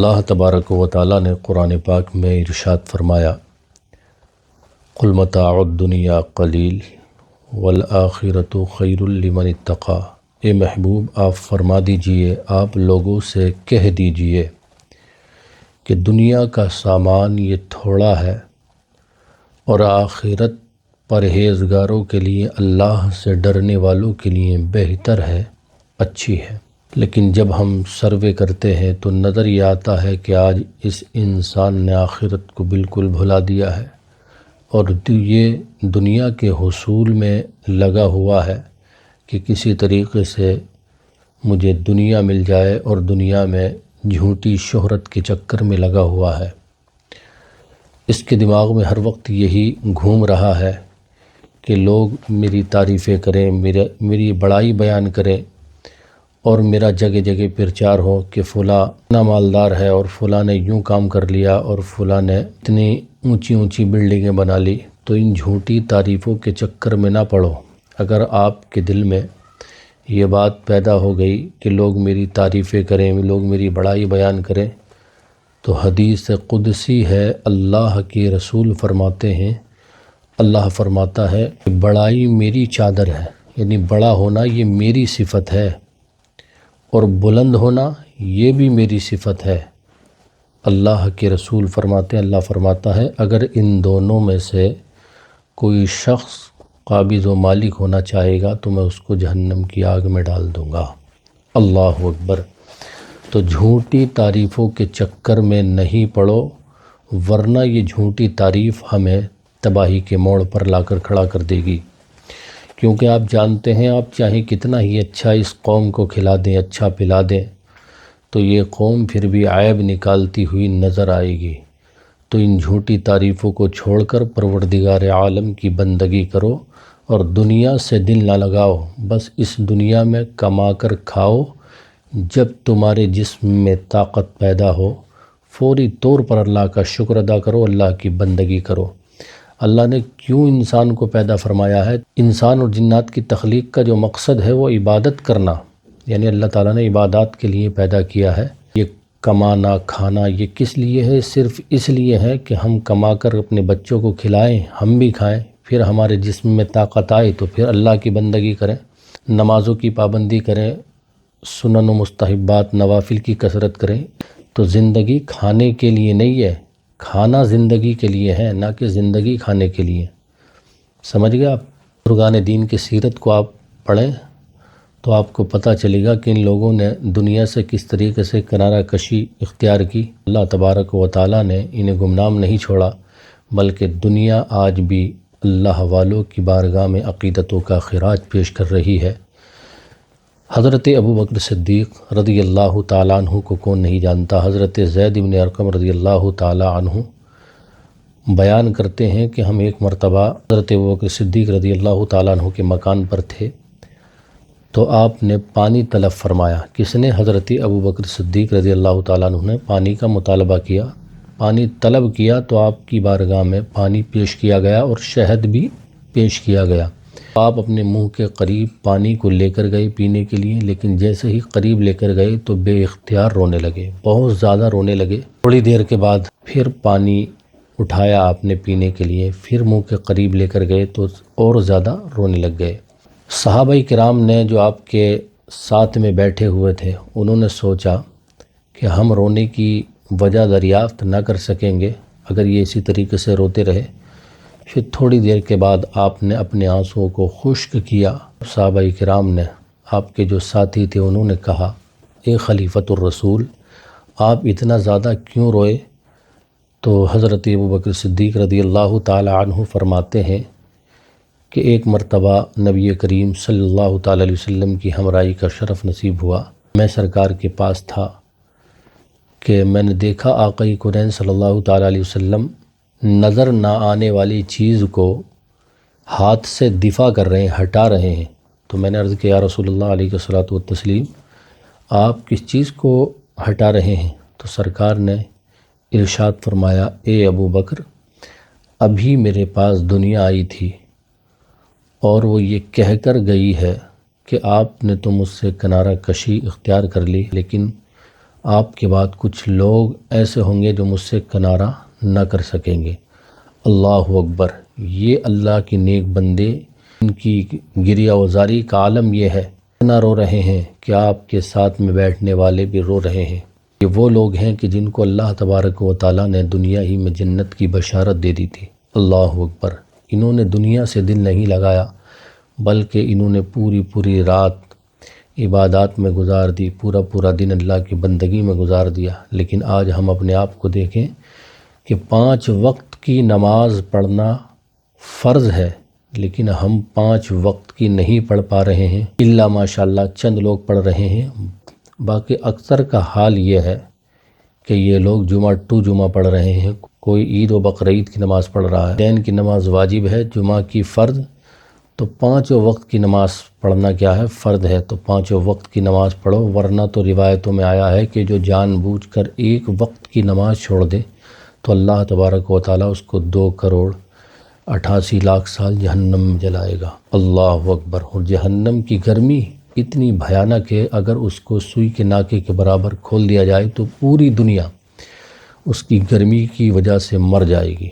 اللہ تبارک و تعالی نے قرآن پاک میں ارشاد فرمایا، قل متاع الدنیا قلیل والآخرۃ خیر لمن اتقی۔ اے محبوب آپ فرما دیجئے، آپ لوگوں سے کہہ دیجئے کہ دنیا کا سامان یہ تھوڑا ہے اور آخرت پرہیزگاروں کے لیے، اللہ سے ڈرنے والوں کے لیے بہتر ہے، اچھی ہے۔ لیکن جب ہم سروے کرتے ہیں تو نظر یہ آتا ہے کہ آج اس انسان نے آخرت کو بالکل بھلا دیا ہے اور یہ دنیا کے حصول میں لگا ہوا ہے کہ کسی طریقے سے مجھے دنیا مل جائے، اور دنیا میں جھوٹی شہرت کے چکر میں لگا ہوا ہے۔ اس کے دماغ میں ہر وقت یہی گھوم رہا ہے کہ لوگ میری تعریفیں کریں، میری بڑائی بیان کریں، اور میرا جگہ جگہ پرچار ہو کہ فلاں اتنا مالدار ہے اور فلاں نے یوں کام کر لیا اور فلاں نے اتنی اونچی اونچی بلڈنگیں بنا لی۔ تو ان جھوٹی تعریفوں کے چکر میں نہ پڑو۔ اگر آپ کے دل میں یہ بات پیدا ہو گئی کہ لوگ میری تعریفیں کریں، لوگ میری بڑائی بیان کریں، تو حدیث قدسی ہے، اللہ کے رسول فرماتے ہیں، اللہ فرماتا ہے کہ بڑائی میری چادر ہے، یعنی بڑا ہونا یہ میری صفت ہے، اور بلند ہونا یہ بھی میری صفت ہے۔ اللہ کے رسول فرماتے ہیں، اللہ فرماتا ہے اگر ان دونوں میں سے کوئی شخص قابض و مالک ہونا چاہے گا تو میں اس کو جہنم کی آگ میں ڈال دوں گا۔ اللہ اکبر۔ تو جھوٹی تعریفوں کے چکر میں نہیں پڑو، ورنہ یہ جھوٹی تعریف ہمیں تباہی کے موڑ پر لا کر کھڑا کر دے گی۔ کیونکہ آپ جانتے ہیں، آپ چاہے کتنا ہی اچھا اس قوم کو کھلا دیں، اچھا پلا دیں، تو یہ قوم پھر بھی عیب نکالتی ہوئی نظر آئے گی۔ تو ان جھوٹی تعریفوں کو چھوڑ کر پروردگار عالم کی بندگی کرو اور دنیا سے دل نہ لگاؤ، بس اس دنیا میں کما کر کھاؤ۔ جب تمہارے جسم میں طاقت پیدا ہو، فوری طور پر اللہ کا شکر ادا کرو، اللہ کی بندگی کرو۔ اللہ نے کیوں انسان کو پیدا فرمایا ہے؟ انسان اور جنات کی تخلیق کا جو مقصد ہے وہ عبادت کرنا، یعنی اللہ تعالیٰ نے عبادات کے لیے پیدا کیا ہے۔ یہ کمانا کھانا یہ کس لیے ہے؟ صرف اس لیے ہے کہ ہم کما کر اپنے بچوں کو کھلائیں، ہم بھی کھائیں، پھر ہمارے جسم میں طاقت آئے تو پھر اللہ کی بندگی کریں، نمازوں کی پابندی کریں، سنن و مستحبات نوافل کی کثرت کریں۔ تو زندگی کھانے کے لیے نہیں ہے، کھانا زندگی کے لیے ہے، نہ کہ زندگی کھانے کے لیے۔ سمجھ گئے آپ؟ بزرگان دین کی سیرت کو آپ پڑھیں تو آپ کو پتہ چلے گا کہ ان لوگوں نے دنیا سے کس طریقے سے کنارہ کشی اختیار کی۔ اللہ تبارک و تعالیٰ نے انہیں گمنام نہیں چھوڑا، بلکہ دنیا آج بھی اللہ والوں کی بارگاہ میں عقیدتوں کا خراج پیش کر رہی ہے۔ حضرت ابوبکر صدیق رضی اللہ تعالیٰ عنہ کو کون نہیں جانتا؟ حضرت زید بن ارقم رضی اللہ تعالیٰ عنہ بیان کرتے ہیں کہ ہم ایک مرتبہ حضرت ابوبکر صدیق رضی اللہ تعالیٰ عنہ کے مکان پر تھے، تو آپ نے پانی طلب فرمایا۔ کس نے؟ حضرت ابوبکر صدیق رضی اللہ تعالیٰ عنہ نے پانی کا مطالبہ کیا، پانی طلب کیا، تو آپ کی بارگاہ میں پانی پیش کیا گیا اور شہد بھی پیش کیا گیا۔ آپ اپنے منہ کے قریب پانی کو لے کر گئے پینے کے لیے، لیکن جیسے ہی قریب لے کر گئے تو بے اختیار رونے لگے، بہت زیادہ رونے لگے۔ تھوڑی دیر کے بعد پھر پانی اٹھایا آپ نے پینے کے لیے، پھر منہ کے قریب لے کر گئے تو اور زیادہ رونے لگ گئے۔ صحابہ کرام نے جو آپ کے ساتھ میں بیٹھے ہوئے تھے، انہوں نے سوچا کہ ہم رونے کی وجہ دریافت نہ کر سکیں گے اگر یہ اسی طریقے سے روتے رہے۔ پھر تھوڑی دیر کے بعد آپ نے اپنے آنسوؤں کو خشک کیا۔ صحابہ کرام نے، آپ کے جو ساتھی تھے، انہوں نے کہا، اے خلیفۃ الرسول، آپ اتنا زیادہ کیوں روئے؟ تو حضرت ابوبکر صدیق رضی اللہ تعالی عنہ فرماتے ہیں کہ ایک مرتبہ نبی کریم صلی اللہ تعالی علیہ وسلم کی ہمراہی کا شرف نصیب ہوا۔ میں سرکار کے پاس تھا کہ میں نے دیکھا آقا کونین صلی اللہ تعالی علیہ وسلم نظر نہ آنے والی چیز کو ہاتھ سے دفاع کر رہے ہیں، ہٹا رہے ہیں۔ تو میں نے عرض کیا، یا رسول اللہ علیہ الصلوۃ والتسلیم، آپ کس چیز کو ہٹا رہے ہیں؟ تو سرکار نے ارشاد فرمایا، اے ابو بکر، ابھی میرے پاس دنیا آئی تھی اور وہ یہ کہہ کر گئی ہے کہ آپ نے تو مجھ سے کنارہ کشی اختیار کر لی، لیکن آپ کے بعد کچھ لوگ ایسے ہوں گے جو مجھ سے کنارہ نہ کر سکیں گے۔ اللہ اکبر۔ یہ اللہ کے نیک بندے، ان کی گریہ وزاری کا عالم یہ ہے، نہ رو رہے ہیں کہ آپ کے ساتھ میں بیٹھنے والے بھی رو رہے ہیں۔ یہ وہ لوگ ہیں کہ جن کو اللہ تبارک و تعالیٰ نے دنیا ہی میں جنت کی بشارت دے دی تھی۔ اللہ اکبر۔ انہوں نے دنیا سے دل نہیں لگایا، بلکہ انہوں نے پوری رات عبادات میں گزار دی، پورا دن اللہ کی بندگی میں گزار دیا۔ لیکن آج ہم اپنے آپ کو دیکھیں کہ 5 وقت کی نماز پڑھنا فرض ہے، لیکن ہم 5 وقت کی نہیں پڑھ پا رہے ہیں، الا ماشاءاللہ چند لوگ پڑھ رہے ہیں۔ باقی اکثر کا حال یہ ہے کہ یہ لوگ جمعہ ٹو جمعہ پڑھ رہے ہیں، کوئی عید و بقرعید کی نماز پڑھ رہا ہے۔ دین کی نماز واجب ہے، جمعہ کی فرض، تو 5 وقت کی نماز پڑھنا کیا ہے؟ فرض ہے۔ تو 5 وقت کی نماز پڑھو، ورنہ تو روایتوں میں آیا ہے کہ جو جان بوجھ کر 1 وقت کی نماز چھوڑ دے تو اللہ تبارک و تعالیٰ اس کو 2,88,00,000 سال جہنم میں جلائے گا۔ اللہ اکبر۔ اور جہنم کی گرمی اتنی بھیانک ہے، اگر اس کو سوئی کے ناکے کے برابر کھول دیا جائے تو پوری دنیا اس کی گرمی کی وجہ سے مر جائے گی۔